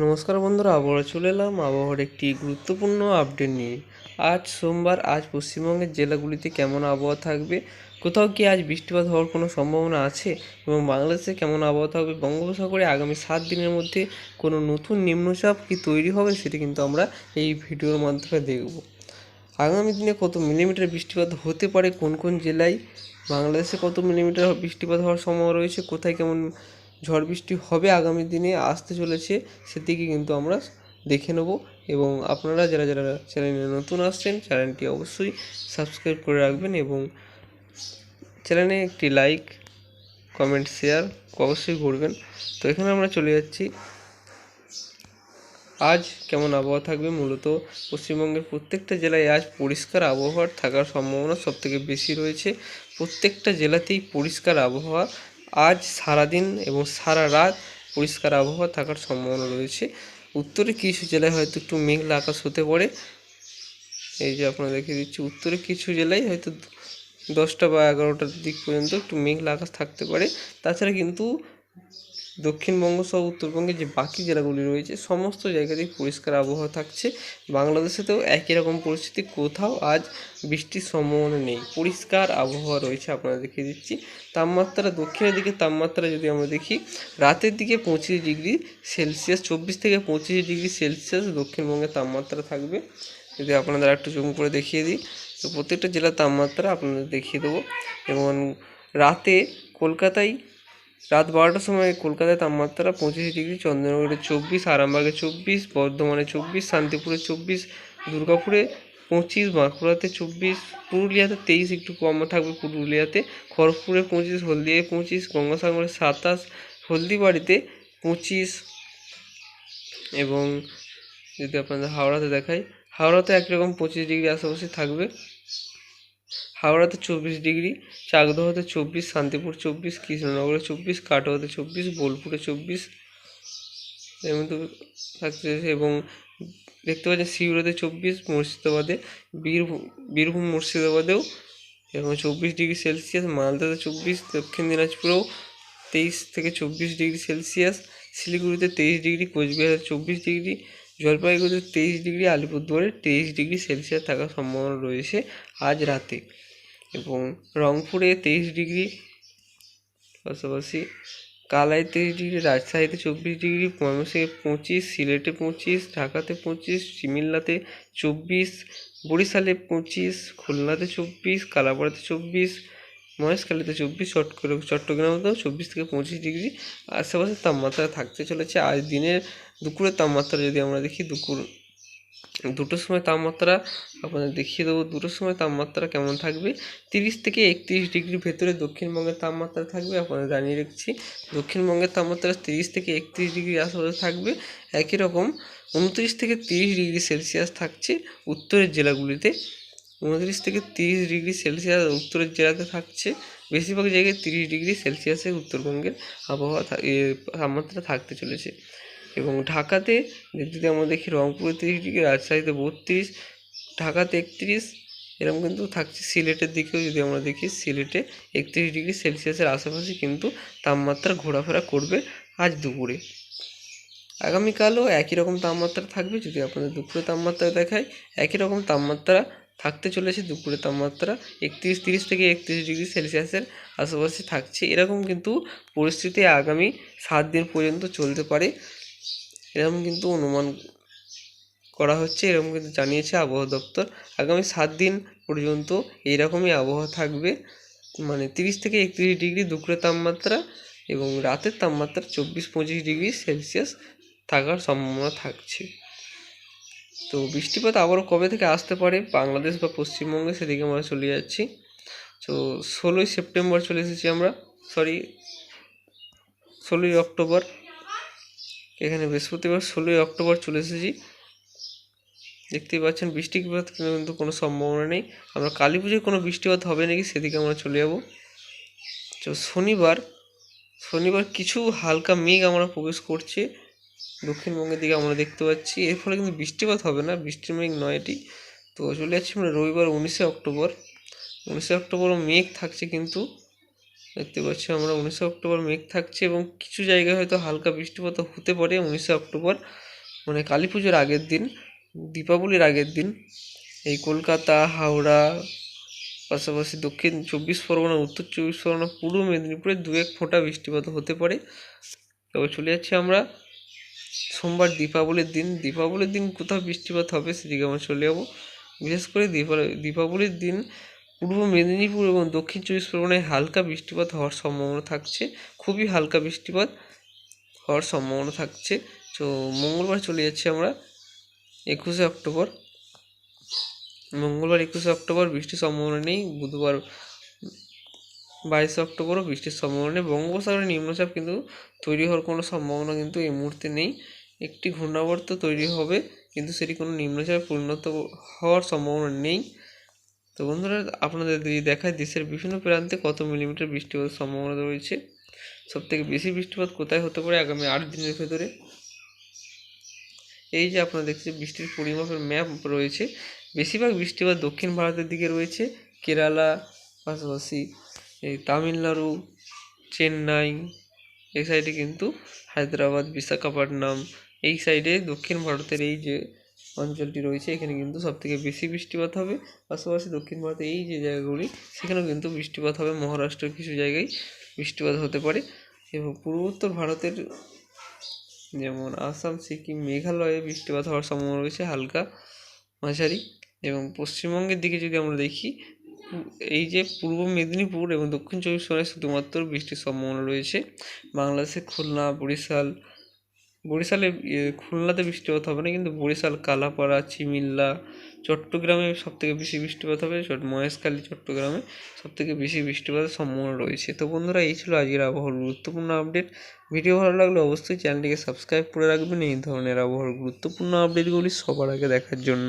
নমস্কার বন্ধুরা, আবারও চলে এলাম আবহাওয়ার একটি গুরুত্বপূর্ণ আপডেট নিয়ে। আজ সোমবার, আজ পশ্চিমবঙ্গের জেলাগুলিতে কেমন আবহাওয়া থাকবে, কোথাও কি আজ বৃষ্টিপাত হওয়ার কোনো সম্ভাবনা আছে এবং বাংলাদেশে কেমন আবহাওয়া থাকবে, বঙ্গোপসাগরে আগামী 7 দিনের মধ্যে কোনো নতুন নিম্নচাপ কি তৈরি হবে, সেটি কিন্তু আমরা এই ভিডিওর মাধ্যমে দেখব। আগামী দিনে কত মিলিমিটার বৃষ্টিপাত হতে পারে, কোন কোন জেলায়, বাংলাদেশে কত মিলিমিটার বৃষ্টিপাত হওয়ার সম্ভাবনা রয়েছে, কোথায় কেমন ঝড় বৃষ্টি হবে আগামী দিনে আসতে চলেছে, সেদিকে কিন্তু আমরা দেখে নেব। এবং আপনারা যারা যারা চ্যানেলে নতুন আসছেন, চ্যানেলটি অবশ্যই সাবস্ক্রাইব করে রাখবেন এবং চ্যানেলে একটি লাইক, কমেন্ট, শেয়ার অবশ্যই করবেন। তো এখানে আমরা চলে যাচ্ছি আজ কেমন আবহাওয়া থাকবে। মূলত পশ্চিমবঙ্গের প্রত্যেকটা জেলায় আজ পরিষ্কার আবহাওয়ার থাকার সম্ভাবনা সবথেকে বেশি রয়েছে। প্রত্যেকটা জেলাতেই পরিষ্কার আবহাওয়া, আজ সারাদিন এবং সারা রাত পরিষ্কার আবহাওয়া থাকার সম্ভাবনা রয়েছে। উত্তরে কিছু জেলায় হয়তো একটু মেঘলা আকাশ হতে পারে। এই যে আপনারা দেখিয়ে দিচ্ছি, উত্তরে কিছু জেলায় হয়তো 10টা বা 11টার দিক পর্যন্ত একটু মেঘলা আকাশ থাকতে পারে। তাছাড়া কিন্তু দক্ষিণবঙ্গ সহ উত্তরবঙ্গের যে বাকি জেলাগুলি রয়েছে সমস্ত জায়গাতেই পরিষ্কার আবহাওয়া থাকছে। বাংলাদেশেতেও একই রকম পরিস্থিতি, কোথাও আজ বৃষ্টির সম্ভাবনা নেই, পরিষ্কার আবহাওয়া রয়েছে। আপনারা দেখিয়ে দিচ্ছি তাপমাত্রা, দক্ষিণের দিকে তাপমাত্রা যদি আমরা দেখি, রাতের দিকে 25 ডিগ্রি সেলসিয়াস, 24 থেকে 25 ডিগ্রি সেলসিয়াস দক্ষিণবঙ্গের তাপমাত্রা থাকবে। যদি আপনাদের একটু জুম করে দেখিয়ে দিই, তো প্রত্যেকটা জেলার তাপমাত্রা আপনাদের দেখিয়ে দেবো। এবং রাতে কলকাতায় রাত 12টার সময় কলকাতায় তাপমাত্রা 25 ডিগ্রি, চন্দ্রনগরে 24, আরামবাগে 24, বর্ধমানে 24, শান্তিপুরে 24, দুর্গাপুরে 25, বাঁকুড়াতে 24, পুরুলিয়াতে 23, একটু কম থাকবে পুরুলিয়াতে, খড়গপুরে 25, হলদিয়ায় 25, গঙ্গাসাগরে 27, হলদিবাড়িতে 25। এবং যদি আপনাদের হাওড়াতে দেখাই, হাওড়াতে একরকম 25 ডিগ্রি আশেপাশে থাকবে। হাওড়াতে 24 ডিগ্রি, চাকদহতে 24, শান্তিপুর 24, কৃষ্ণনগরে 24, কাটোয়াতে 24, বোলপুরে 24 এর মধ্যে থাকছে। এবং দেখতে পাচ্ছেন সিউড়িতে 24, মুর্শিদাবাদে, বীরভূম মুর্শিদাবাদেও এবং 24 ডিগ্রি সেলসিয়াস, মালদাতে 24, দক্ষিণ দিনাজপুরেও 23 থেকে 24 ডিগ্রি সেলসিয়াস, শিলিগুড়িতে 23 ডিগ্রি, কোচবিহারে 24 ডিগ্রি, জলপাইগুড়িতে 23 ডিগ্রি, আলিপুরদুয়ারে 23 ডিগ্রি সেলসিয়াস থাকার সম্ভাবনা রয়েছে আজ রাতে। এবং রংপুরে 23 ডিগ্রি, পাশাপাশি কালায় 23 ডিগ্রি, রাজশাহীতে 24 ডিগ্রি, ময়মনসিংহে 25, সিলেটে 25, ঢাকাতে 25, সিমিল্লাতে 24, বরিশালে 25, খুলনাতে 24, কালাপাড়াতে 24, মহেশখালীতে 24, চট্টগ্রামেতেও 24 থেকে 25 ডিগ্রি আশেপাশে তাপমাত্রা থাকতে চলেছে। আজ দিনের দুপুরের তাপমাত্রা যদি আমরা দেখি, দুপুর 2টোর সময় তাপমাত্রা আপনাদের দেখিয়ে দেবো। 2টোর সময় তাপমাত্রা কেমন থাকবে, 30 থেকে 31 ডিগ্রির ভেতরে দক্ষিণবঙ্গের তাপমাত্রা থাকবে। আপনাদের জানিয়ে রাখছি, দক্ষিণবঙ্গের তাপমাত্রা 30 থেকে 31 ডিগ্রি আশেপাশে থাকবে। একই রকম 29 থেকে 30 ডিগ্রি সেলসিয়াস থাকছে উত্তরের জেলাগুলিতে। 29 থেকে 30 ডিগ্রি সেলসিয়াস উত্তরের জেলাতে থাকছে। বেশিরভাগ জায়গায় 30 ডিগ্রি সেলসিয়াসে উত্তরবঙ্গের আবহাওয়া তাপমাত্রা থাকতে চলেছে। এবং ঢাকাতে যদি আমরা দেখি, রংপুরে 30 ডিগ্রি, রাজশাহীতে 32, ঢাকাতে 31, এরকম কিন্তু থাকছে। সিলেটের দিকেও যদি আমরা দেখি, সিলেটে 31 ডিগ্রি সেলসিয়াসের আশেপাশে কিন্তু তাপমাত্রা ঘোরাফেরা করবে আজ দুপুরে। আগামীকালও একই রকম তাপমাত্রা থাকবে। যদি আপনাদের দুপুরে তাপমাত্রা দেখায়, একই রকম তাপমাত্রা থাকতে চলেছে। দুপুরে তাপমাত্রা 30 থেকে 31 ডিগ্রি সেলসিয়াসের আশেপাশে থাকছে। এরকম কিন্তু পরিস্থিতি আগামী 7 দিন পর্যন্ত চলতে পারে, এরকম কিন্তু অনুমান করা হচ্ছে, এরকম কিন্তু জানিয়েছে আবহাওয়া দপ্তর। আগামী 7 দিন পর্যন্ত এইরকমই আবহাওয়া থাকবে, মানে 30 থেকে 31 ডিগ্রি দুপুরের তাপমাত্রা এবং রাতের তাপমাত্রা 24-25 ডিগ্রি সেলসিয়াস থাকার সম্ভাবনা থাকছে। তো বৃষ্টিপাত আবারও কবে থেকে আসতে পারে বাংলাদেশ বা পশ্চিমবঙ্গে, সেদিকে আমরা চলে যাচ্ছি। তো 16ই সেপ্টেম্বর চলে এসেছি আমরা, 16ই অক্টোবর, এখানে বৃহস্পতিবার 16ই অক্টোবর চলে এসেছি। দেখতেই পাচ্ছেন বৃষ্টিপাত কিন্তু কোনো সম্ভাবনা নেই। আমরা কালী পুজোয় কোনো বৃষ্টিপাত হবে নাকি সেদিকে আমরা চলে যাব। তো শনিবার কিছু হালকা মেঘ আমরা প্রবেশ করছে দক্ষিণবঙ্গের দিকে আমরা দেখতে পাচ্ছি, এর ফলে কিন্তু বৃষ্টিপাত হবে না, বৃষ্টির মেঘ নয় এটি। তো চলে যাচ্ছি আমরা রবিবার 19শে অক্টোবরও মেঘ থাকছে কিন্তু দেখতে পাচ্ছি আমরা 19 অক্টোবর মেঘ থাকছে এবং কিছু জায়গায় হয়তো হালকা বৃষ্টিপাত হতে পারে 19 অক্টোবর, মানে কালী পুজোর আগের দিন, দীপাবলির আগের দিন। এই কলকাতা, হাওড়া, পাশাপাশি দক্ষিণ 24 পরগনা, উত্তর 24 পরগনা, পূর্ব মেদিনীপুরে দু এক ফোঁটা বৃষ্টিপাত হতে পারে। তবে চলে যাচ্ছি আমরা সোমবার দীপাবলির দিন। দীপাবলির দিন কোথাও বৃষ্টিপাত হবে সেদিকে আমরা চলে যাবো। বিশেষ করে দীপাবলির দিন পূর্ব মেদিনীপুর এবং দক্ষিণ 24 পরগনায় হালকা বৃষ্টিপাত হওয়ার সম্ভাবনা থাকছে, খুবই হালকা বৃষ্টিপাত হওয়ার সম্ভাবনা থাকছে। তো মঙ্গলবার চলে যাচ্ছি আমরা 21 অক্টোবর। মঙ্গলবার 21 অক্টোবর বৃষ্টির সম্ভাবনা নেই। বুধবার 22 অক্টোবরও বৃষ্টির সম্ভাবনা নেই। বঙ্গোপসাগরে নিম্নচাপ কিন্তু তৈরি হওয়ার কোনো সম্ভাবনা কিন্তু এই মুহূর্তে নেই। একটি ঘূর্ণাবর্ত তৈরি হবে, কিন্তু সেটি কোনো নিম্নচাপে পরিণত হওয়ার সম্ভাবনা নেই। তো বন্ধুরা, আপনাদের যদি দেখায় দেশের বিভিন্ন প্রান্তে কত মিলিমিটার বৃষ্টিপাতের সম্ভাবনা রয়েছে, সবথেকে বেশি বৃষ্টিপাত কোথায় হতে পারে আগামী 8 দিনের ভেতরে। এই যে আপনারা দেখছেন বৃষ্টির পরিমাপের ম্যাপ রয়েছে। বেশিরভাগ বৃষ্টিপাত দক্ষিণ ভারতের দিকে রয়েছে, কেরালা, পাশাপাশি এই তামিলনাড়ু, চেন্নাই, এই সাইডে কিন্তু হায়দ্রাবাদ, বিশাখাপট্টনম, এই সাইডে দক্ষিণ ভারতের এই যে অঞ্চলটি রয়েছে এখানে কিন্তু সবথেকে বেশি বৃষ্টিপাত হবে। পাশাপাশি দক্ষিণ ভারতের এই যে জায়গাগুলি সেখানেও কিন্তু বৃষ্টিপাত হবে। মহারাষ্ট্রের কিছু জায়গায় বৃষ্টিপাত হতে পারে এবং পূর্বোত্তর ভারতের যেমন আসাম, সিকিম, মেঘালয়ে বৃষ্টিপাত হওয়ার সম্ভাবনা রয়েছে হালকা মাঝারি। এবং পশ্চিমবঙ্গের দিকে যদি আমরা দেখি, এই যে পূর্ব মেদিনীপুর এবং দক্ষিণ 24 পরগনায় শুধুমাত্র বৃষ্টির সম্ভাবনা রয়েছে। বাংলাদেশে খুলনা, বরিশালে খুলনাতে বৃষ্টিপাত হবে না, কিন্তু বরিশাল, কালাপাড়া, চিমিল্লা, চট্টগ্রামে সবথেকে বেশি বৃষ্টিপাত হবে। মহেশখালী, চট্টগ্রামে সবথেকে বেশি বৃষ্টিপাতের সম্ভাবনা রয়েছে। তো বন্ধুরা, এই ছিল আজকের আবহাওয়ার গুরুত্বপূর্ণ আপডেট। ভিডিও ভালো লাগলে অবশ্যই চ্যানেলটিকে সাবস্ক্রাইব করে রাখবেন এই ধরনের আবহাওয়ার গুরুত্বপূর্ণ আপডেটগুলি সবার আগে দেখার জন্য।